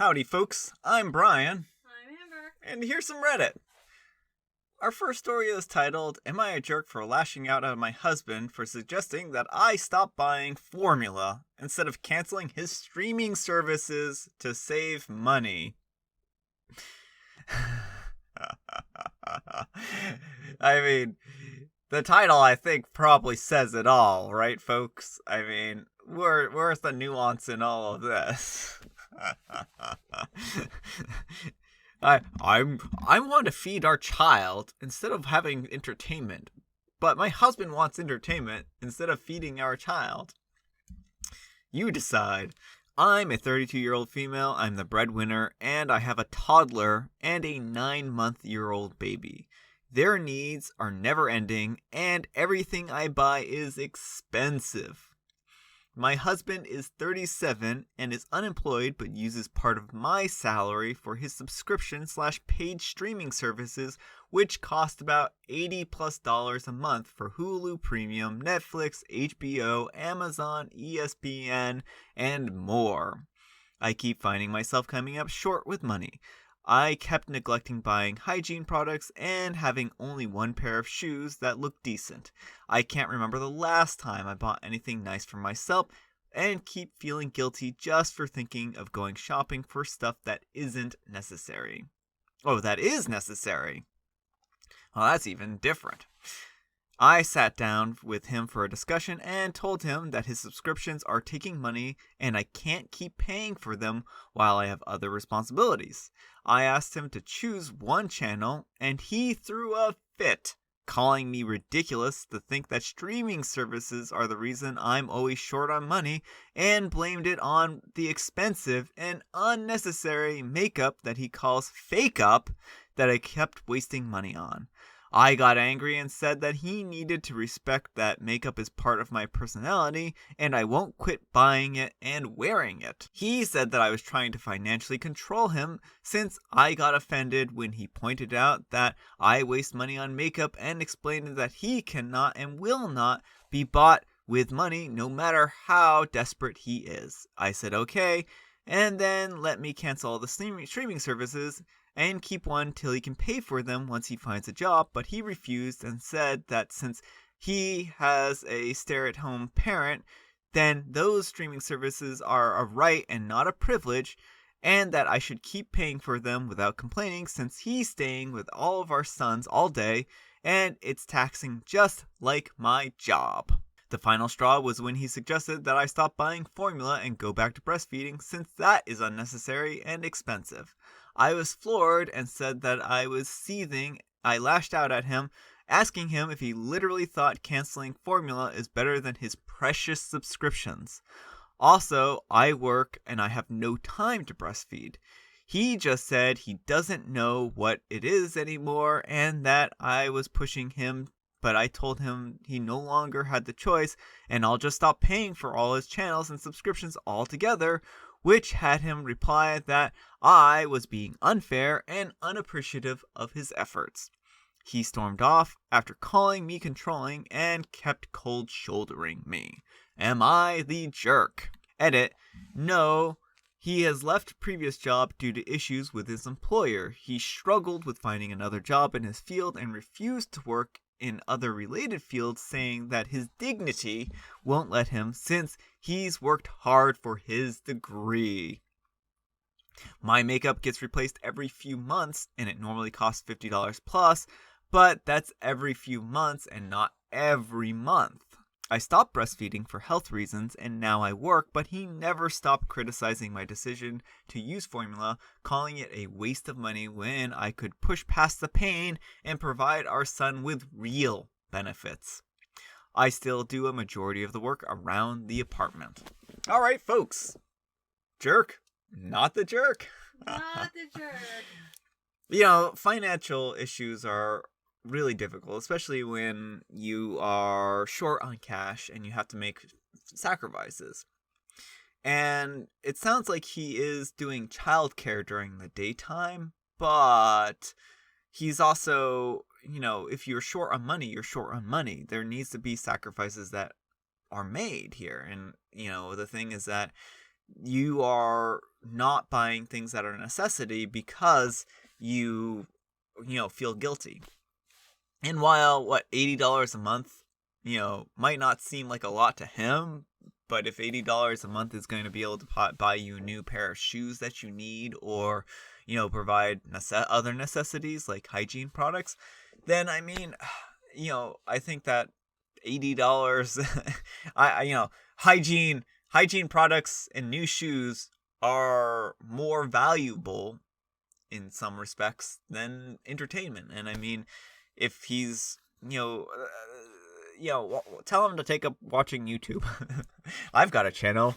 Howdy, folks. I'm Brian, I'm Amber. and here's some Reddit. Our first story is titled, Am I a Jerk for Lashing Out at My Husband for Suggesting that I Stop Buying Formula instead of canceling his streaming services to save money? I mean, the title, I think, probably says it all, right, folks? I mean, where's the nuance in all of this? I want to feed our child instead of having entertainment, but my husband wants entertainment instead of feeding our child. You decide. I'm a 32-year-old female, I'm the breadwinner, and I have a toddler and a 9-month-old baby. Their needs are never ending, and everything I buy is expensive. My husband is 37 and is unemployed but uses part of my salary for his subscription/paid streaming services, which cost about $80+ a month for Hulu Premium, Netflix, HBO, Amazon, ESPN, and more. I keep finding myself coming up short with money. I kept neglecting buying hygiene products and having only one pair of shoes that look decent. I can't remember the last time I bought anything nice for myself and keep feeling guilty just for thinking of going shopping for stuff that isn't necessary. Oh, that is necessary. Well, that's even different. I sat down with him for a discussion and told him that his subscriptions are taking money and I can't keep paying for them while I have other responsibilities. I asked him to choose one channel and he threw a fit, calling me ridiculous to think that streaming services are the reason I'm always short on money, and blamed it on the expensive and unnecessary makeup that he calls fake up that I kept wasting money on. I got angry and said that he needed to respect that makeup is part of my personality and I won't quit buying it and wearing it. He said that I was trying to financially control him since I got offended when he pointed out that I waste money on makeup and explained that he cannot and will not be bought with money no matter how desperate he is. I said okay, and then let me cancel all the streaming services and keep one till he can pay for them once he finds a job, but he refused and said that since he has a stay-at-home parent, then those streaming services are a right and not a privilege, and that I should keep paying for them without complaining since he's staying with all of our sons all day, and it's taxing just like my job. The final straw was when he suggested that I stop buying formula and go back to breastfeeding since that is unnecessary and expensive. I was floored and said that I was seething. I lashed out at him, asking him if he literally thought canceling formula is better than his precious subscriptions. Also, I work and I have no time to breastfeed. He just said he doesn't know what it is anymore and that I was pushing him, but I told him he no longer had the choice and I'll just stop paying for all his channels and subscriptions altogether, which had him reply that I was being unfair and unappreciative of his efforts. He stormed off after calling me controlling and kept cold shouldering me. Am I the jerk? Edit. No. He has left previous job due to issues with his employer. He struggled with finding another job in his field and refused to work in other related fields, saying that his dignity won't let him since he's worked hard for his degree. My makeup gets replaced every few months and it normally costs $50 plus, but that's every few months and not every month. I stopped breastfeeding for health reasons and now I work, but he never stopped criticizing my decision to use formula, calling it a waste of money when I could push past the pain and provide our son with real benefits. I still do a majority of the work around the apartment. All right, folks. Jerk, not the jerk. Not the jerk. You know, financial issues are really difficult, especially when you are short on cash and you have to make sacrifices. And it sounds like he is doing childcare during the daytime, but he's also, you know, if you're short on money, you're short on money. There needs to be sacrifices that are made here. And, you know, the thing is that you are not buying things that are a necessity because you feel guilty. And while $80 a month, might not seem like a lot to him, but if $80 a month is going to be able to buy you a new pair of shoes that you need, or provide other necessities like hygiene products, then I mean, I think that $80, hygiene products and new shoes are more valuable in some respects than entertainment. And I mean, if he's tell him to take up watching YouTube. I've got a channel.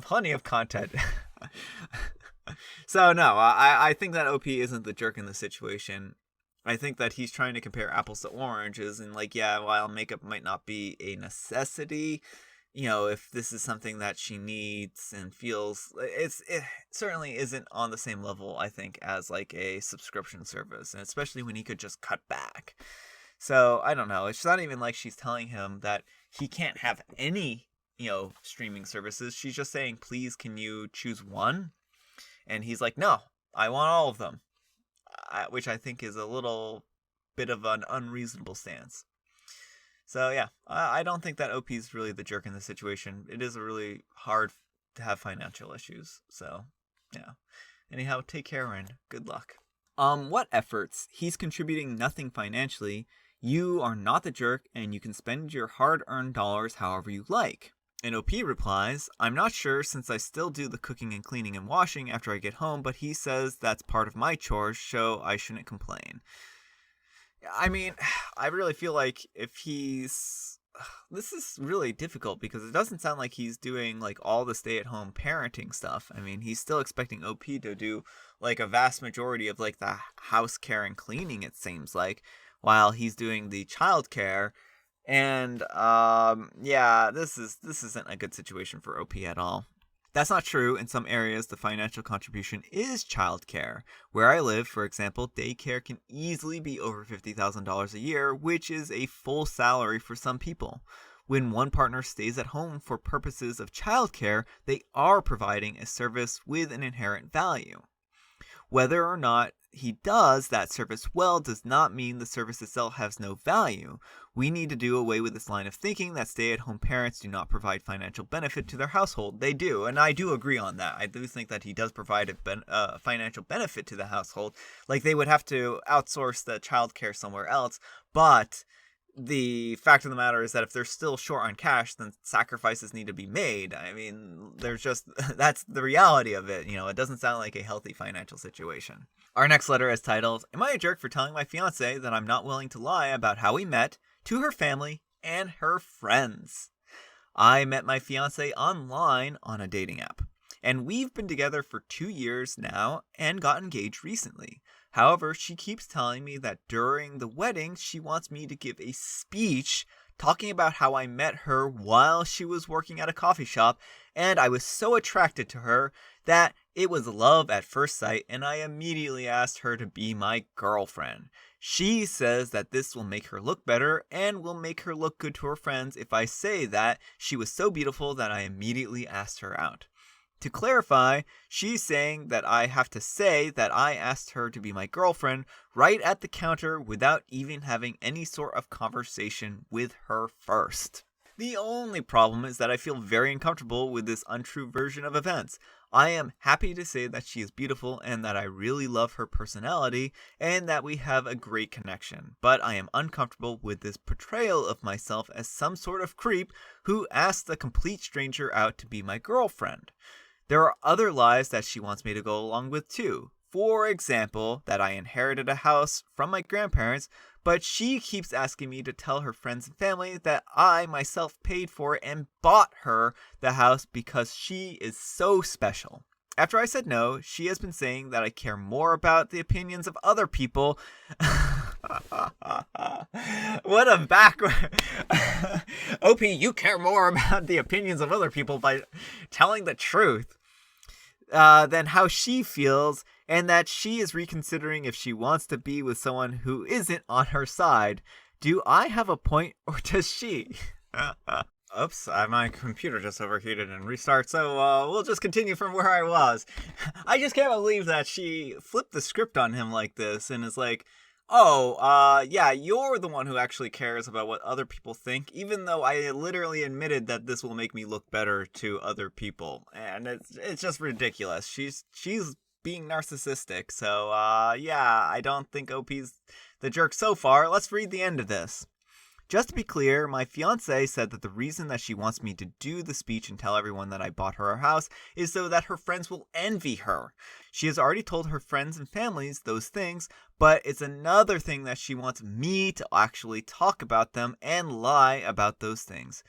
Plenty of content. So no, I think that OP isn't the jerk in the situation. I think that he's trying to compare apples to oranges, and while makeup might not be a necessity, if this is something that she needs and feels, it certainly isn't on the same level, I think, as like a subscription service, and especially when he could just cut back. So I don't know. It's not even like she's telling him that he can't have any, streaming services. She's just saying, please, can you choose one? And he's like, no, I want all of them. Which I think is a little bit of an unreasonable stance. So yeah, I don't think that OP is really the jerk in this situation. It is really hard to have financial issues. So yeah. Anyhow, take care and good luck. What efforts? He's contributing nothing financially. You are not the jerk, and you can spend your hard-earned dollars however you like. And OP replies, I'm not sure since I still do the cooking and cleaning and washing after I get home, but he says that's part of my chores, so I shouldn't complain. I mean, I really feel like if he's... This is really difficult because it doesn't sound like he's doing like all the stay-at-home parenting stuff. I mean, he's still expecting OP to do like a vast majority of like the house care and cleaning, it seems like, while he's doing the child care. And this isn't a good situation for OP at all. That's not true. In some areas, the financial contribution is childcare. Where I live, for example, daycare can easily be over $50,000 a year, which is a full salary for some people. When one partner stays at home for purposes of childcare, they are providing a service with an inherent value. Whether or not he does that service well does not mean the service itself has no value. We need to do away with this line of thinking that stay-at-home parents do not provide financial benefit to their household. They do, and I do agree on that. I do think that he does provide a financial benefit to the household. Like, they would have to outsource the childcare somewhere else, but the fact of the matter is that if they're still short on cash, then sacrifices need to be made. I mean, that's the reality of it. It doesn't sound like a healthy financial situation. Our next letter is titled, Am I a jerk for telling my fiance that I'm not willing to lie about how we met to her family and her friends? I met my fiance online on a dating app, and we've been together for 2 years now and got engaged recently. However, she keeps telling me that during the wedding, she wants me to give a speech talking about how I met her while she was working at a coffee shop, and I was so attracted to her that it was love at first sight, and I immediately asked her to be my girlfriend. She says that this will make her look better and will make her look good to her friends if I say that she was so beautiful that I immediately asked her out. To clarify, she's saying that I have to say that I asked her to be my girlfriend right at the counter without even having any sort of conversation with her first. The only problem is that I feel very uncomfortable with this untrue version of events. I am happy to say that she is beautiful and that I really love her personality and that we have a great connection, but I am uncomfortable with this portrayal of myself as some sort of creep who asked a complete stranger out to be my girlfriend. There are other lies that she wants me to go along with too. For example, that I inherited a house from my grandparents, but she keeps asking me to tell her friends and family that I myself paid for it and bought her the house because she is so special. After I said no, she has been saying that I care more about the opinions of other people. What a backward... OP, you care more about the opinions of other people by telling the truth than how she feels, and that she is reconsidering if she wants to be with someone who isn't on her side. Do I have a point, or does she? Oops, my computer just overheated and restart, so we'll just continue from where I was. I just can't believe that she flipped the script on him like this and is like, oh, yeah, you're the one who actually cares about what other people think, even though I literally admitted that this will make me look better to other people. And it's just ridiculous. She's being narcissistic, so, yeah, I don't think OP's the jerk so far. Let's read the end of this. Just to be clear, my fiancée said that the reason that she wants me to do the speech and tell everyone that I bought her a house is so that her friends will envy her. She has already told her friends and families those things, but it's another thing that she wants me to actually talk about them and lie about those things.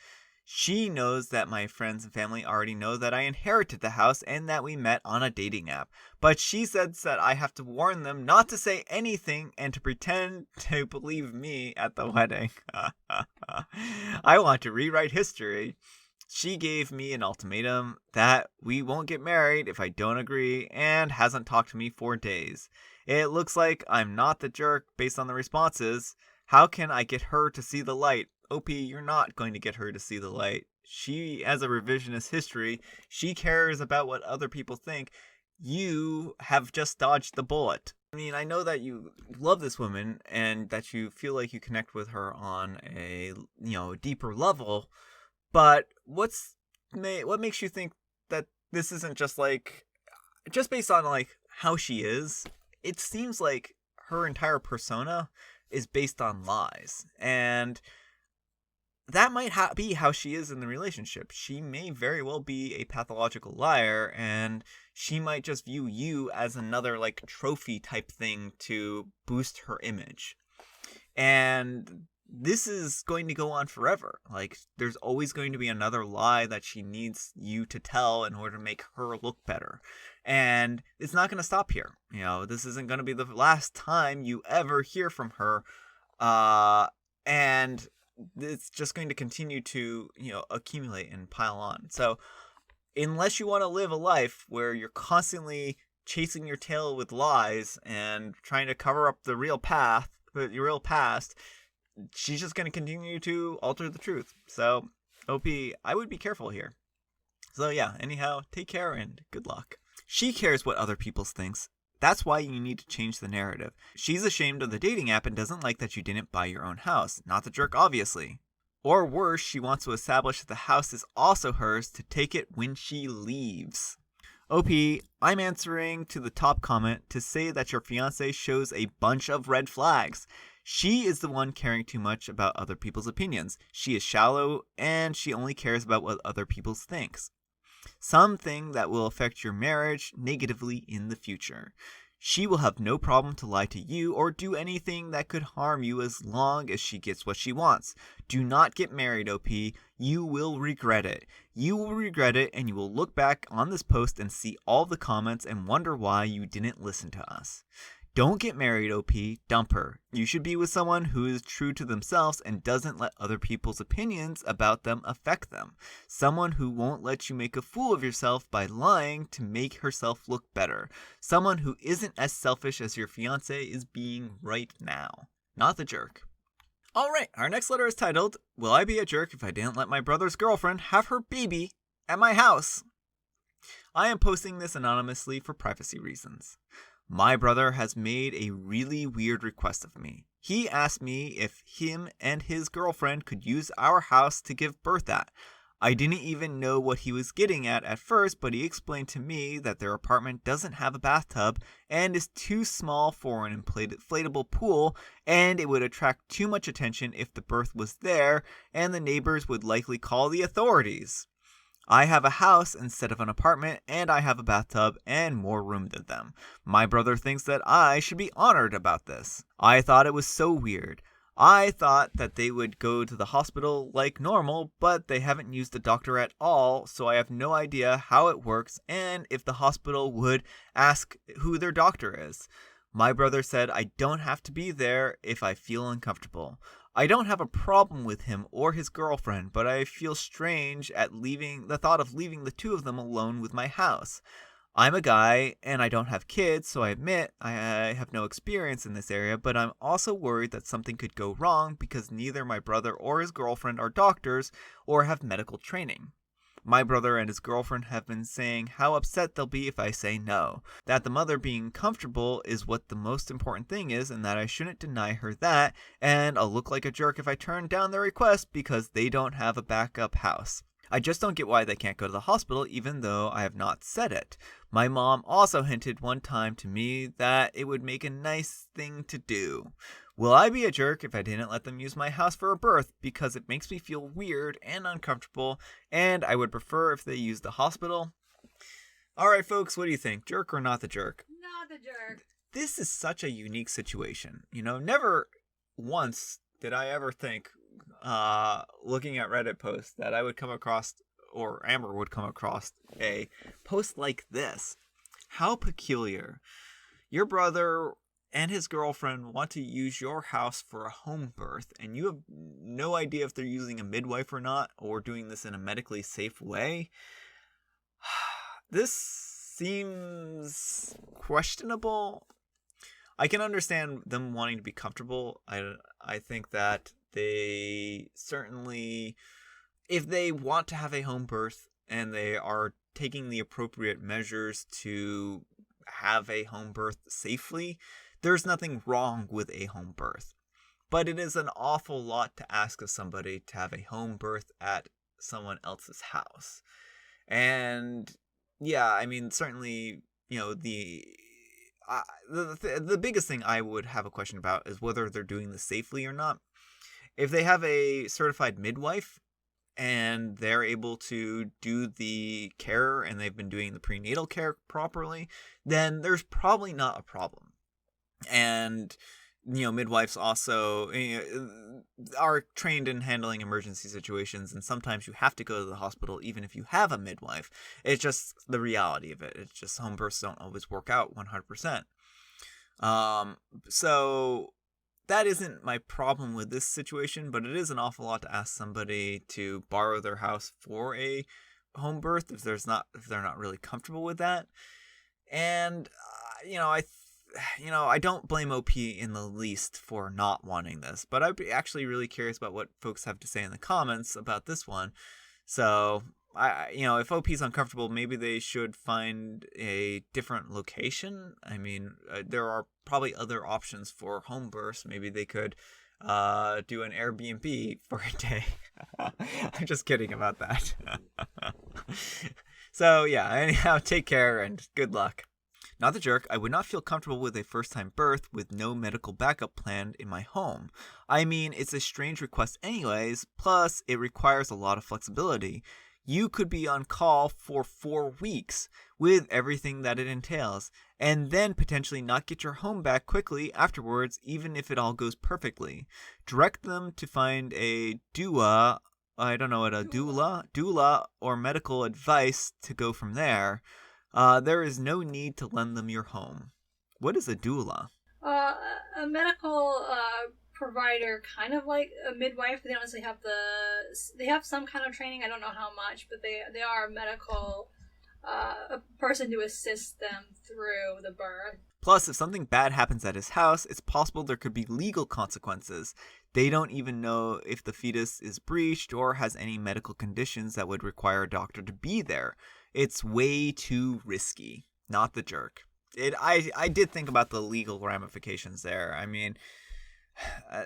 She knows that my friends and family already know that I inherited the house and that we met on a dating app. But she says that I have to warn them not to say anything and to pretend to believe me at the wedding. I want to rewrite history. She gave me an ultimatum that we won't get married if I don't agree and hasn't talked to me for days. It looks like I'm not the jerk based on the responses. How can I get her to see the light? OP, you're not going to get her to see the light. She, as a revisionist history, she cares about what other people think. You have just dodged the bullet. I mean, I know that you love this woman and that you feel like you connect with her on a, deeper level, but what makes you think that this isn't just based on how she is? It seems like her entire persona is based on lies, and that might be how she is in the relationship. She may very well be a pathological liar, and she might just view you as another trophy type thing to boost her image. And this is going to go on forever. There's always going to be another lie that she needs you to tell in order to make her look better. And it's not going to stop here. This isn't going to be the last time you ever hear from her. And it's just going to continue to, accumulate and pile on. So unless you want to live a life where you're constantly chasing your tail with lies and trying to cover up your real past, she's just going to continue to alter the truth. So OP, I would be careful here. So yeah, anyhow, take care and good luck. She cares what other people thinks. That's why you need to change the narrative. She's ashamed of the dating app and doesn't like that you didn't buy your own house. Not the jerk, obviously. Or worse, she wants to establish that the house is also hers to take it when she leaves. OP, I'm answering to the top comment to say that your fiancé shows a bunch of red flags. She is the one caring too much about other people's opinions. She is shallow and she only cares about what other people think. Something that will affect your marriage negatively in the future. She will have no problem to lie to you or do anything that could harm you as long as she gets what she wants. Do not get married, OP. You will regret it. You will regret it, and you will look back on this post and see all the comments and wonder why you didn't listen to us. Don't get married, OP. Dump her. You should be with someone who is true to themselves and doesn't let other people's opinions about them affect them. Someone who won't let you make a fool of yourself by lying to make herself look better. Someone who isn't as selfish as your fiancé is being right now. Not the jerk. Alright, our next letter is titled, Will I be a jerk if I didn't let my brother's girlfriend have her baby at my house? I am posting this anonymously for privacy reasons. My brother has made a really weird request of me. He asked me if him and his girlfriend could use our house to give birth at. I didn't even know what he was getting at first, but he explained to me that their apartment doesn't have a bathtub and is too small for an inflatable pool, and it would attract too much attention if the birth was there, and the neighbors would likely call the authorities. I have a house instead of an apartment, and I have a bathtub and more room than them. My brother thinks that I should be honored about this. I thought it was so weird. I thought that they would go to the hospital like normal, but they haven't used a doctor at all, so I have no idea how it works and if the hospital would ask who their doctor is. My brother said I don't have to be there if I feel uncomfortable. I don't have a problem with him or his girlfriend, but I feel strange at the thought of leaving the two of them alone with my house. I'm a guy and I don't have kids, so I admit I have no experience in this area, but I'm also worried that something could go wrong because neither my brother or his girlfriend are doctors or have medical training. My brother and his girlfriend have been saying how upset they'll be if I say no, that the mother being comfortable is what the most important thing is, and that I shouldn't deny her that, and I'll look like a jerk if I turn down their request because they don't have a backup house. I just don't get why they can't go to the hospital even though I have not said it. My mom also hinted one time to me that it would make a nice thing to do. Will I be a jerk if I didn't let them use my house for a birth because it makes me feel weird and uncomfortable, and I would prefer if they used the hospital? Alright folks, what do you think? Jerk or not the jerk? Not the jerk. This is such a unique situation. Never once did I ever think, looking at Reddit posts, that I would come across, or Amber would come across, a post like this. How peculiar. Your brother and his girlfriend want to use your house for a home birth, and you have no idea if they're using a midwife or not, or doing this in a medically safe way. This seems questionable. I can understand them wanting to be comfortable. I think that they certainly, if they want to have a home birth and they are taking the appropriate measures to have a home birth safely, there's nothing wrong with a home birth. But it is an awful lot to ask of somebody to have a home birth at someone else's house. And yeah, I mean, certainly, the biggest thing I would have a question about is whether they're doing this safely or not. If they have a certified midwife and they're able to do the care and they've been doing the prenatal care properly, then there's probably not a problem. And, midwives also are trained in handling emergency situations, and sometimes you have to go to the hospital even if you have a midwife. It's just the reality of it. It's just home births don't always work out 100%. So that isn't my problem with this situation, but it is an awful lot to ask somebody to borrow their house for a home birth if they're not really comfortable with that. And I don't blame OP in the least for not wanting this, but I'd be actually really curious about what folks have to say in the comments about this one. So, if OP's uncomfortable, maybe they should find a different location. I mean, there are probably other options for home births. Maybe they could do an Airbnb for a day. I'm just kidding about that. So, yeah, anyhow, take care and good luck. Not the jerk, I would not feel comfortable with a first-time birth with no medical backup planned in my home. I mean, it's a strange request anyways, plus it requires a lot of flexibility. You could be on call for 4 weeks with everything that it entails, and then potentially not get your home back quickly afterwards, even if it all goes perfectly. Direct them to find a doula, I don't know what a doula or medical advice to go from there. There is no need to lend them your home. What is a doula? A medical provider, kind of like a midwife. They don't necessarily have they have some kind of training. I don't know how much, but they are a medical a person to assist them through the birth. Plus, if something bad happens at his house, it's possible there could be legal consequences. They don't even know if the fetus is breached or has any medical conditions that would require a doctor to be there. It's way too risky. Not the jerk. I did think about the legal ramifications there. I mean,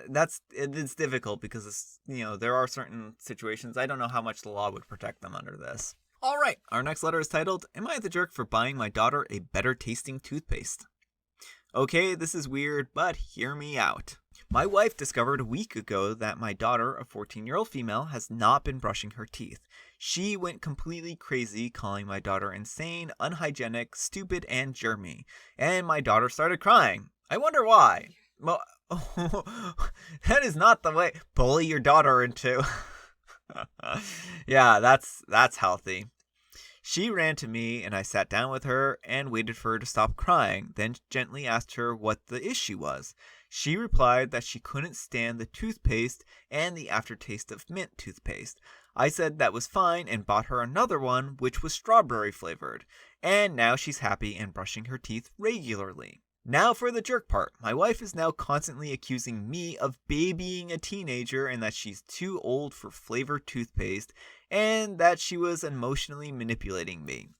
it's difficult because there are certain situations. I don't know how much the law would protect them under this. All right, our next letter is titled, "Am I the jerk for buying my daughter a better tasting toothpaste?" Okay, this is weird, but hear me out. My wife discovered a week ago that my daughter, a 14-year-old female, has not been brushing her teeth. She went completely crazy, calling my daughter insane, unhygienic, stupid, and germy. And my daughter started crying. I wonder why. Well, that is not the way. Bully your daughter into. Yeah, that's healthy. She ran to me and I sat down with her and waited for her to stop crying, then gently asked her what the issue was. She replied that she couldn't stand the toothpaste and the aftertaste of mint toothpaste. I said that was fine and bought her another one, which was strawberry flavored. and now she's happy and brushing her teeth regularly. Now for the jerk part. My wife is now constantly accusing me of babying a teenager and that she's too old for flavored toothpaste and that she was emotionally manipulating me.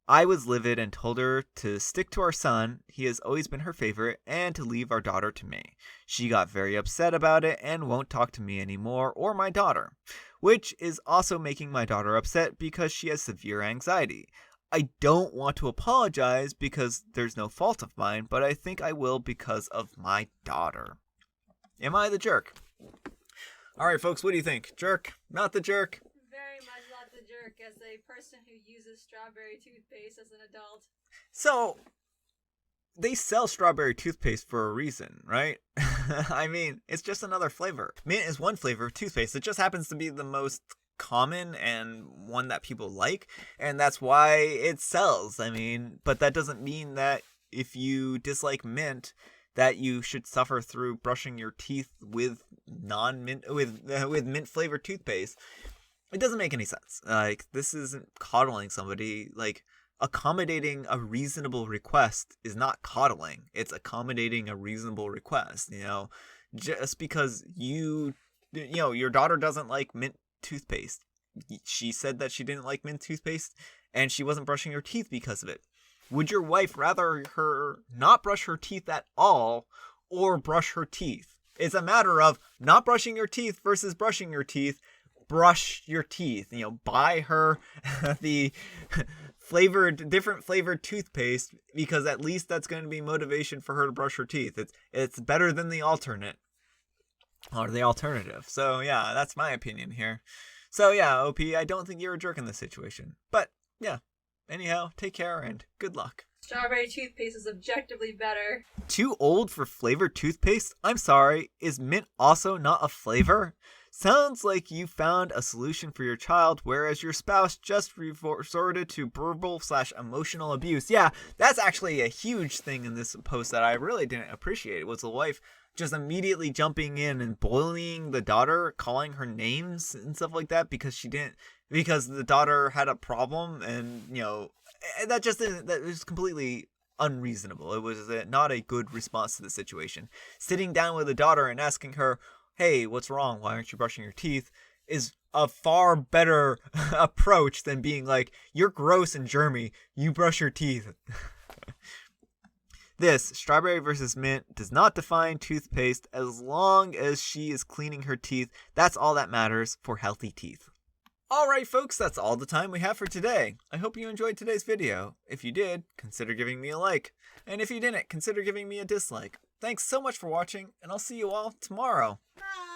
I was livid and told her to stick to our son, he has always been her favorite, and to leave our daughter to me. She got very upset about it and won't talk to me anymore or my daughter, which is also making my daughter upset because she has severe anxiety. I don't want to apologize because there's no fault of mine, but I think I will because of my daughter. Am I the jerk? Alright folks, what do you think? Jerk? Not the jerk? Very much not the jerk as a person who uses strawberry toothpaste as an adult. So, they sell strawberry toothpaste for a reason, right? I mean, it's just another flavor. Mint is one flavor of toothpaste. It just happens to be the most common and one that people like, and that's why it sells. I mean, but that doesn't mean that if you dislike mint that you should suffer through brushing your teeth with non-mint with mint flavored toothpaste. It doesn't make any sense. Like, this isn't coddling somebody. Like, accommodating a reasonable request is not coddling. It's accommodating a reasonable request. You know, just because your daughter doesn't like mint toothpaste. She said that she didn't like mint toothpaste and she wasn't brushing her teeth because of it. Would your wife rather her not brush her teeth at all or brush her teeth? It's a matter of not brushing your teeth versus brushing your teeth. Brush your teeth. You know, buy her the different flavored toothpaste because at least that's going to be motivation for her to brush her teeth. It's better than the alternate. Or the alternative. So yeah, that's my opinion here. So yeah, OP, I don't think you're a jerk in this situation. But yeah, anyhow, take care and good luck. Strawberry toothpaste is objectively better. Too old for flavored toothpaste? I'm sorry, is mint also not a flavor? Sounds like you found a solution for your child, whereas your spouse just resorted to verbal/emotional abuse. Yeah, that's actually a huge thing in this post that I really didn't appreciate. It was the wife just immediately jumping in and bullying the daughter, calling her names and stuff like that because the daughter had a problem, and that was completely unreasonable. It was not a good response to the situation. Sitting down with the daughter and asking her, "Hey, what's wrong? Why aren't you brushing your teeth?" is a far better approach than being like, "You're gross and germy. You brush your teeth." This, strawberry versus mint, does not define toothpaste. As long as she is cleaning her teeth, that's all that matters for healthy teeth. Alright folks, that's all the time we have for today. I hope you enjoyed today's video. If you did, consider giving me a like. And if you didn't, consider giving me a dislike. Thanks so much for watching, and I'll see you all tomorrow. Bye!